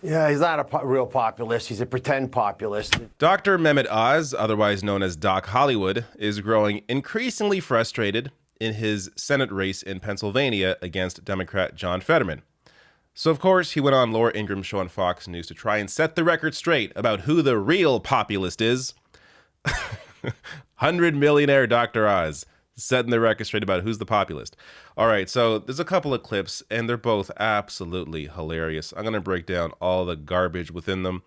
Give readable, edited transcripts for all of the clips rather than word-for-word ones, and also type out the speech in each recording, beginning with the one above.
Yeah, he's not a real populist. He's a pretend populist. Dr. Mehmet Oz, otherwise known as Doc Hollywood, is growing increasingly frustrated in his Senate race in Pennsylvania against Democrat John Fetterman. So, of course, he went on Laura Ingraham's show on Fox News to try and set the record straight about who the real populist is. 100-millionaire Dr. Oz setting the record straight about who's the populist. All right, so there's a couple of clips, and they're both absolutely hilarious. I'm going to break down all the garbage within them.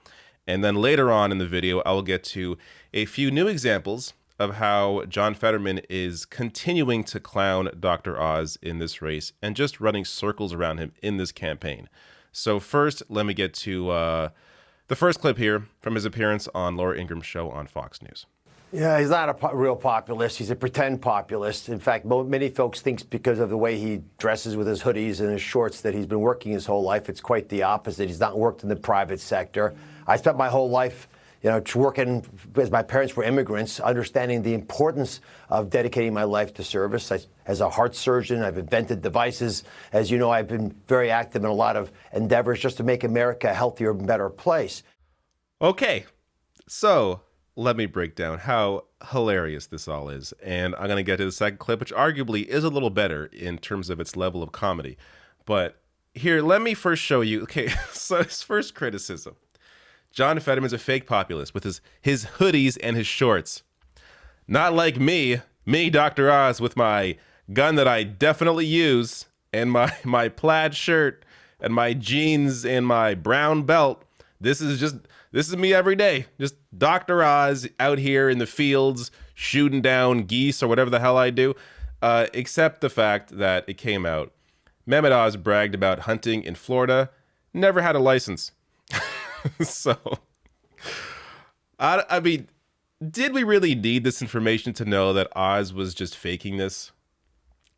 And then later on in the video, I will get to a few new examples of how John Fetterman is continuing to clown Dr. Oz in this race and just running circles around him in this campaign. So first, let me get to the first clip here from his appearance on Laura Ingraham's show on Fox News. Yeah, he's not a real populist. He's a pretend populist. In fact, many folks think because of the way he dresses with his hoodies and his shorts that he's been working his whole life. It's quite the opposite. He's not worked in the private sector. I spent my whole life, working as my parents were immigrants, understanding the importance of dedicating my life to service. As a heart surgeon, I've invented devices. As you know, I've been very active in a lot of endeavors just to make America a healthier and better place. Okay, so let me break down how hilarious this all is. And I'm going to get to the second clip, which arguably is a little better in terms of its level of comedy. But here, let me first show you. Okay, so his first criticism. John Fetterman's a fake populist with his hoodies and his shorts. Not like me, Dr. Oz, with my gun that I definitely use, and my plaid shirt, and my jeans, and my brown belt. This is me every day. Just Dr. Oz out here in the fields shooting down geese or whatever the hell I do. Except the fact that it came out. Mehmet Oz bragged about hunting in Florida. Never had a license. So, I mean, did we really need this information to know that Oz was just faking this?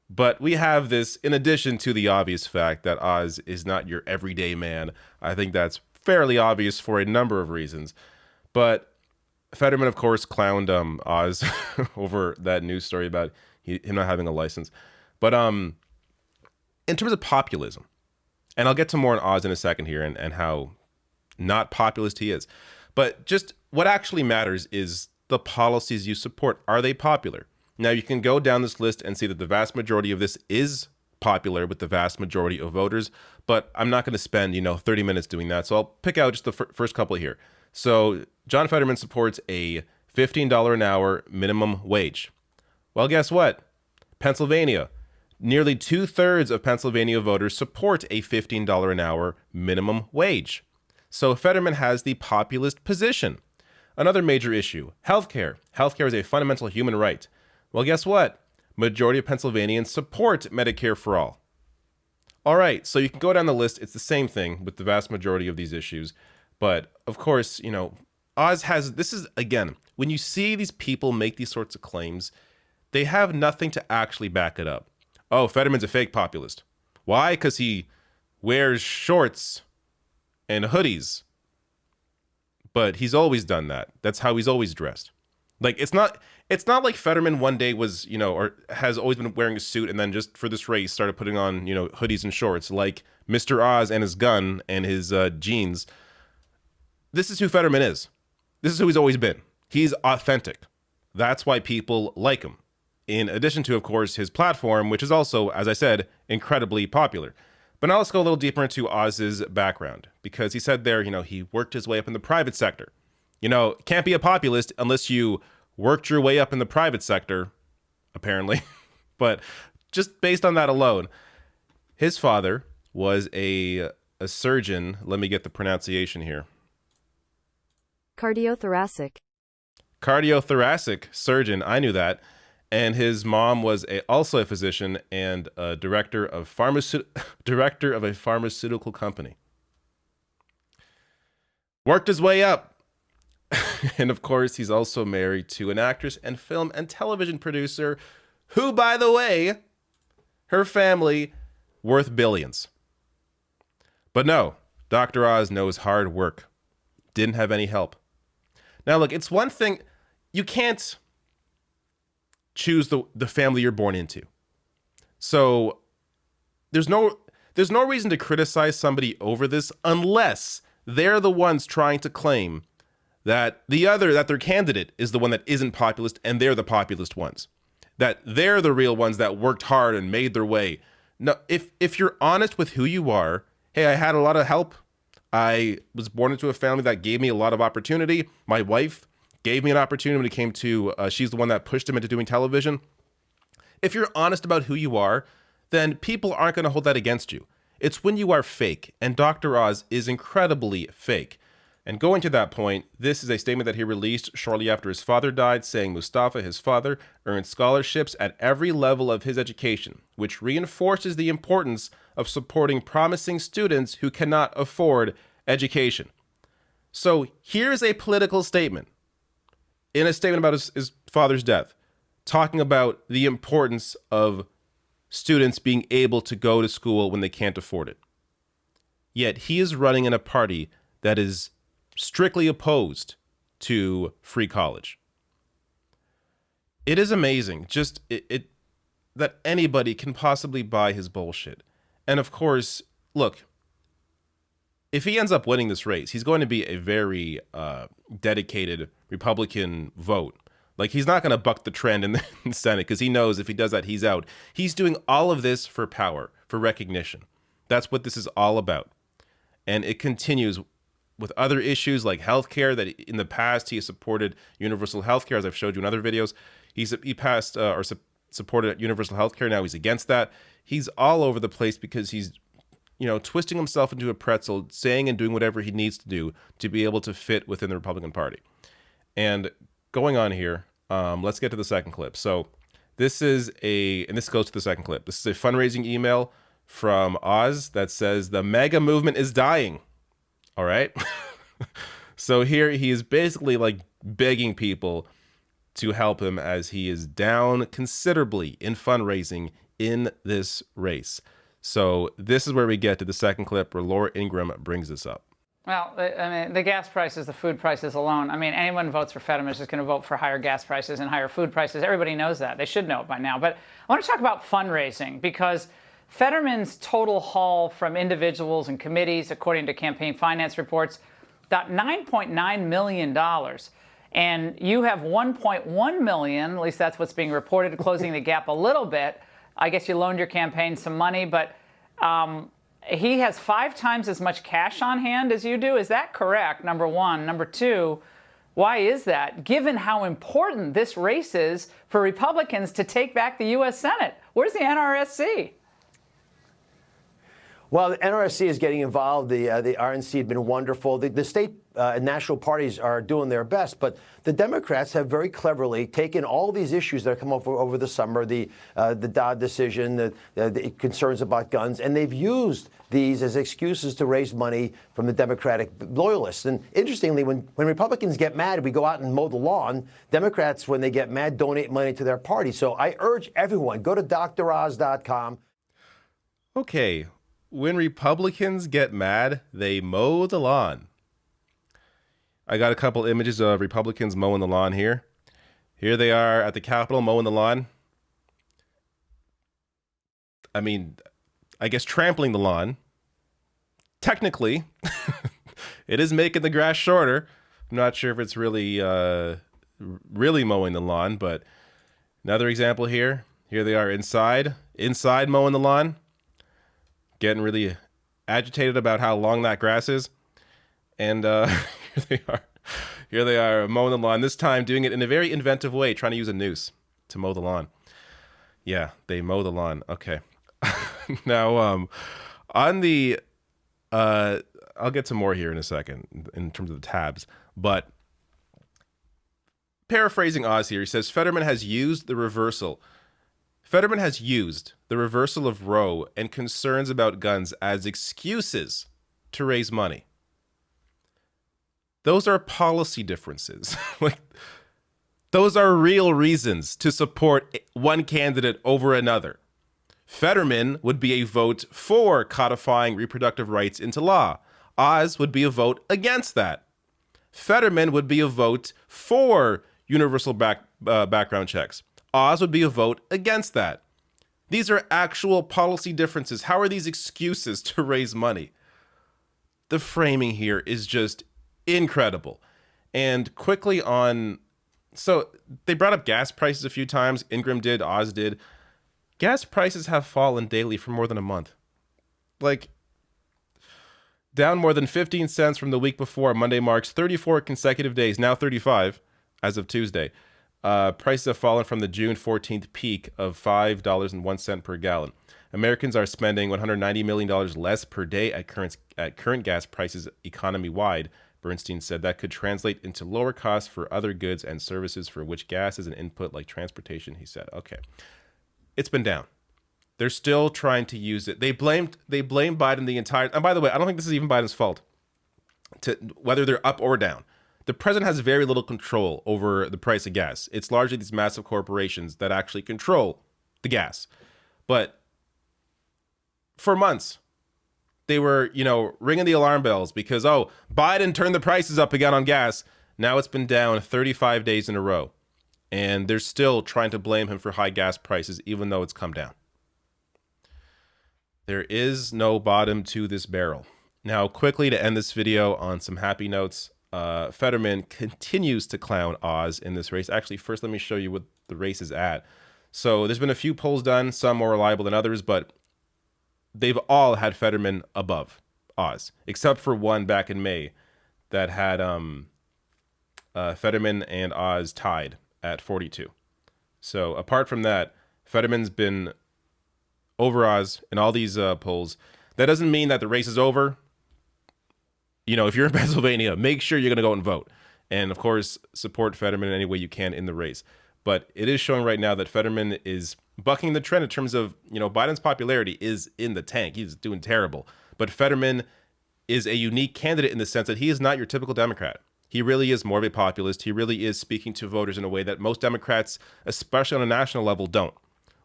But we have this in addition to the obvious fact that Oz is not your everyday man. I think that's fairly obvious for a number of reasons. But Fetterman, of course, clowned Oz over that news story about him not having a license. But in terms of populism, and I'll get to more on Oz in a second here and how not populist he is. But just what actually matters is the policies you support. Are they popular? Now, you can go down this list and see that the vast majority of this is popular with the vast majority of voters, but I'm not going to spend, 30 minutes doing that. So I'll pick out just the first couple here. So John Fetterman supports a $15 an hour minimum wage. Well, guess what? Pennsylvania. Nearly 2/3 of Pennsylvania voters support a $15 an hour minimum wage. So Fetterman has the populist position. Another major issue, healthcare. Healthcare is a fundamental human right. Well, guess what? Majority of Pennsylvanians support Medicare for all. All right, so you can go down the list. It's the same thing with the vast majority of these issues. But of course, Oz has, this is, again, when you see these people make these sorts of claims, they have nothing to actually back it up. Oh, Fetterman's a fake populist. Why? Because he wears shorts and hoodies. But he's always done that. That's how he's always dressed. Like, it's not like Fetterman one day was, or has always been wearing a suit and then just for this race started putting on, hoodies and shorts like Mr. Oz and his gun and his jeans. This is who Fetterman is. This is who he's always been. He's authentic. That's why people like him. In addition to, of course, his platform, which is also, as I said, incredibly popular. But now let's go a little deeper into Oz's background, because he said there, he worked his way up in the private sector. Can't be a populist unless you worked your way up in the private sector, apparently. But just based on that alone, his father was a surgeon. Let me get the pronunciation here. Cardiothoracic surgeon. I knew that. And his mom was also a physician and a director of a pharmaceutical company. Worked his way up. And of course, he's also married to an actress and film and television producer who, by the way, her family worth billions. But no, Dr. Oz knows hard work. Didn't have any help. Now, look, it's one thing. You can't choose the family you're born into. So there's no reason to criticize somebody over this unless they're the ones trying to claim that their candidate is the one that isn't populist, and they're the populist ones. That they're the real ones that worked hard and made their way. No, if you're honest with who you are, hey, I had a lot of help. I was born into a family that gave me a lot of opportunity. My wife gave me an opportunity when it came to, she's the one that pushed him into doing television. If you're honest about who you are, then people aren't going to hold that against you. It's when you are fake, and Dr. Oz is incredibly fake. And going to that point, this is a statement that he released shortly after his father died, saying Mustafa, his father, earned scholarships at every level of his education, which reinforces the importance of supporting promising students who cannot afford education. So here's a political statement, in a statement about his father's death, talking about the importance of students being able to go to school when they can't afford it. Yet he is running in a party that is strictly opposed to free college. It is amazing just that anybody can possibly buy his bullshit. And of course, look, if he ends up winning this race, he's going to be a very dedicated Republican vote. Like, he's not going to buck the trend in the Senate, because he knows if he does that, he's out. He's doing all of this for power, for recognition. That's what this is all about. And it continues with other issues like healthcare, that in the past he has supported universal healthcare, as I've showed you in other videos. He passed or supported universal healthcare. Now he's against that. He's all over the place because he's, twisting himself into a pretzel, saying and doing whatever he needs to do to be able to fit within the Republican Party. And going on here, let's get to the second clip. So this goes to the second clip. This is a fundraising email from Oz that says the MAGA movement is dying. All right. So here he is basically like begging people to help him, as he is down considerably in fundraising in this race. So this is where we get to the second clip where Laura Ingraham brings this up. Well, I mean, the gas prices, the food prices alone. I mean, anyone who votes for Fetterman is just going to vote for higher gas prices and higher food prices. Everybody knows that. They should know it by now. But I want to talk about fundraising, because Fetterman's total haul from individuals and committees, according to campaign finance reports, about $9.9 million. And you have $1.1 million, at least that's what's being reported, closing the gap a little bit. I guess you loaned your campaign some money, but he has 5 times as much cash on hand as you do. Is that correct, number one? Number two, why is that, given how important this race is for Republicans to take back the U.S. Senate? Where's the NRSC? Well, the NRSC is getting involved. The RNC had been wonderful. The state and national parties are doing their best, but the Democrats have very cleverly taken all these issues that have come up over the summer, the Dodd decision, the concerns about guns, and they've used these as excuses to raise money from the Democratic loyalists. And interestingly, when Republicans get mad, we go out and mow the lawn. Democrats, when they get mad, donate money to their party. So I urge everyone, go to DrOz.com. Okay. When Republicans get mad, they mow the lawn. I got a couple images of Republicans mowing the lawn here. Here they are at the Capitol mowing the lawn. I mean, I guess trampling the lawn. Technically, it is making the grass shorter. I'm not sure if it's really mowing the lawn, but another example here. Here they are inside mowing the lawn. Getting really agitated about how long that grass is. And here they are mowing the lawn, this time doing it in a very inventive way, trying to use a noose to mow the lawn. Yeah, they mow the lawn. Okay. Now, on the, I'll get to more here in a second in terms of the tabs, but paraphrasing Oz here, he says, Fetterman has used the reversal of Roe and concerns about guns as excuses to raise money. Those are policy differences. Those are real reasons to support one candidate over another. Fetterman would be a vote for codifying reproductive rights into law. Oz would be a vote against that. Fetterman would be a vote for universal background checks. Oz would be a vote against that. These are actual policy differences. How are these excuses to raise money? the framing here is just incredible. And quickly on, so they brought up gas prices a few times. Ingram did, Oz did. Gas prices have fallen daily for more than a month. Like, down more than 15 cents from the week before. Monday marks 34 consecutive days, now 35 as of Tuesday. Prices have fallen from the June 14th peak of $5.01 per gallon. Americans are spending $190 million less per day at current gas prices economy-wide, Bernstein said. That could translate into lower costs for other goods and services for which gas is an input, like transportation, he said. Okay. It's been down. They're still trying to use it. They blamed Biden the entire... And by the way, I don't think this is even Biden's fault, whether they're up or down. The president has very little control over the price of gas. It's largely these massive corporations that actually control the gas. But for months, they were, ringing the alarm bells because, Biden turned the prices up again on gas. Now it's been down 35 days in a row. And they're still trying to blame him for high gas prices, even though it's come down. There is no bottom to this barrel. Now, quickly to end this video on some happy notes, Fetterman continues to clown Oz in this race. Actually, first, let me show you what the race is at. So there's been a few polls done, some more reliable than others, but they've all had Fetterman above Oz, except for one back in May that had Fetterman and Oz tied at 42. So apart from that, Fetterman's been over Oz in all these polls. That doesn't mean that the race is over. If you're in Pennsylvania, make sure you're going to go and vote. And of course, support Fetterman in any way you can in the race. But it is showing right now that Fetterman is bucking the trend in terms of, Biden's popularity is in the tank. He's doing terrible. But Fetterman is a unique candidate in the sense that he is not your typical Democrat. He really is more of a populist. He really is speaking to voters in a way that most Democrats, especially on a national level, don't,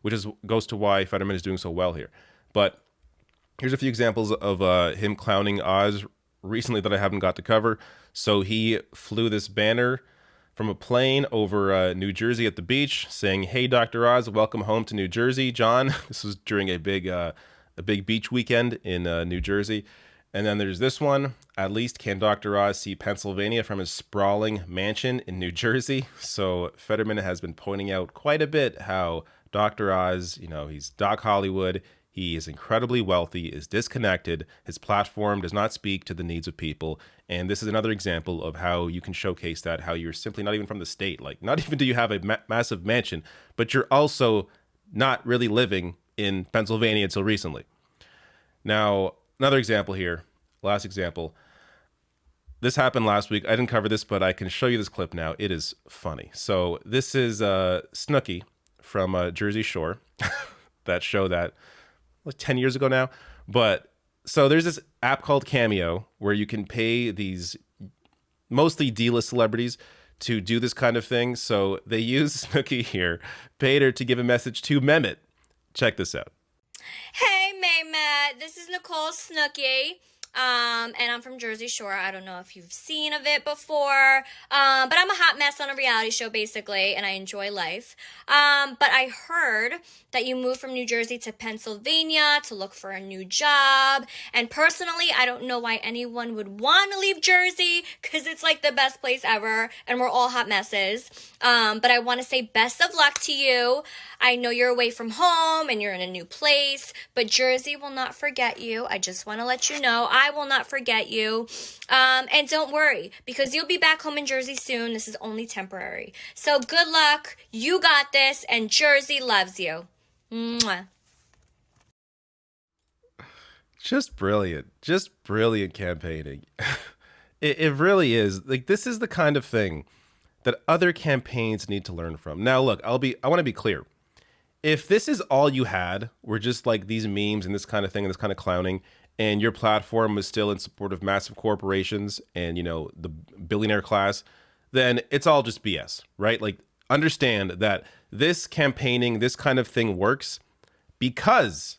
which goes to why Fetterman is doing so well here. But here's a few examples of him clowning Oz recently that I haven't got to cover. So he flew this banner from a plane over New Jersey at the beach saying, "Hey, Dr. Oz, welcome home to New Jersey, John." This was during a big beach weekend in New Jersey. And then there's this one: "At least can Dr. Oz see Pennsylvania from his sprawling mansion in New Jersey." So Fetterman has been pointing out quite a bit how Dr. Oz, he's Doc Hollywood. He is incredibly wealthy, is disconnected. His platform does not speak to the needs of people. And this is another example of how you can showcase that, how you're simply not even from the state. Like, not even do you have a massive mansion, but you're also not really living in Pennsylvania until recently. Now, another example here, last example. This happened last week. I didn't cover this, but I can show you this clip now. It is funny. So this is Snooki from Jersey Shore, that show that, 10 years ago now. But so there's this app called Cameo where you can pay these mostly D-list celebrities to do this kind of thing. So they use Snooki here, paid her to give a message to Mehmet. Check this out. Hey, Mehmet, this is Nicole Snooki. And I'm from Jersey Shore. I don't know if you've seen of it before, but I'm a hot mess on a reality show, basically, and I enjoy life. But I heard that you moved from New Jersey to Pennsylvania to look for a new job. And personally, I don't know why anyone would want to leave Jersey, because it's like the best place ever, and we're all hot messes. But I want to say best of luck to you. I know you're away from home and you're in a new place, but Jersey will not forget you. I just want to let you know I will not forget you. And don't worry, because you'll be back home in Jersey soon. This is only temporary. So good luck. You got this, and Jersey loves you. Mwah. Just brilliant campaigning. It really is. Like, this is the kind of thing that other campaigns need to learn from. Now, look, I want to be clear. If this is all you had, were just like these memes and this kind of thing and this kind of clowning, and your platform was still in support of massive corporations and, the billionaire class, then it's all just BS, right? Like, understand that this campaigning, this kind of thing works because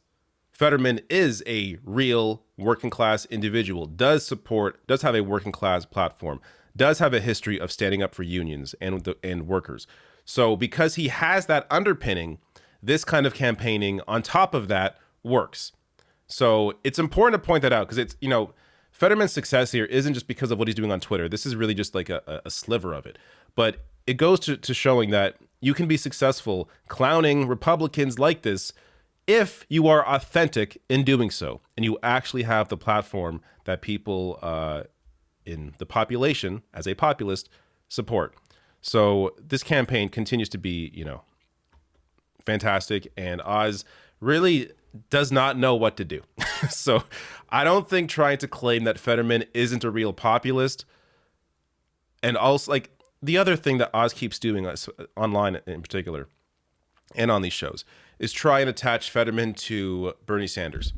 Fetterman is a real working class individual, does have a working class platform, does have a history of standing up for unions and workers. So because he has that underpinning, this kind of campaigning on top of that works. So it's important to point that out because it's, Fetterman's success here isn't just because of what he's doing on Twitter. This is really just like a sliver of it. But it goes to showing that you can be successful clowning Republicans like this if you are authentic in doing so, and you actually have the platform that people in the population, as a populist, support. So this campaign continues to be, fantastic, and Oz really does not know what to do. So I don't think trying to claim that Fetterman isn't a real populist, and also like the other thing that Oz keeps doing online in particular and on these shows is try and attach Fetterman to Bernie Sanders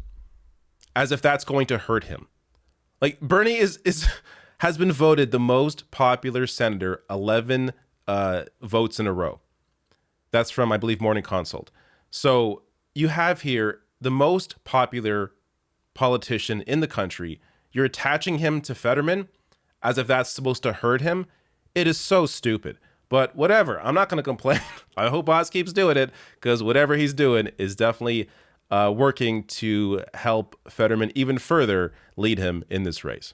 as if that's going to hurt him. Like Bernie has been voted the most popular senator 11 votes in a row. That's from, I believe, Morning Consult. So you have here the most popular politician in the country. You're attaching him to Fetterman as if that's supposed to hurt him. It is so stupid. But whatever, I'm not going to complain. I hope Oz keeps doing it, because whatever he's doing is definitely working to help Fetterman even further lead him in this race.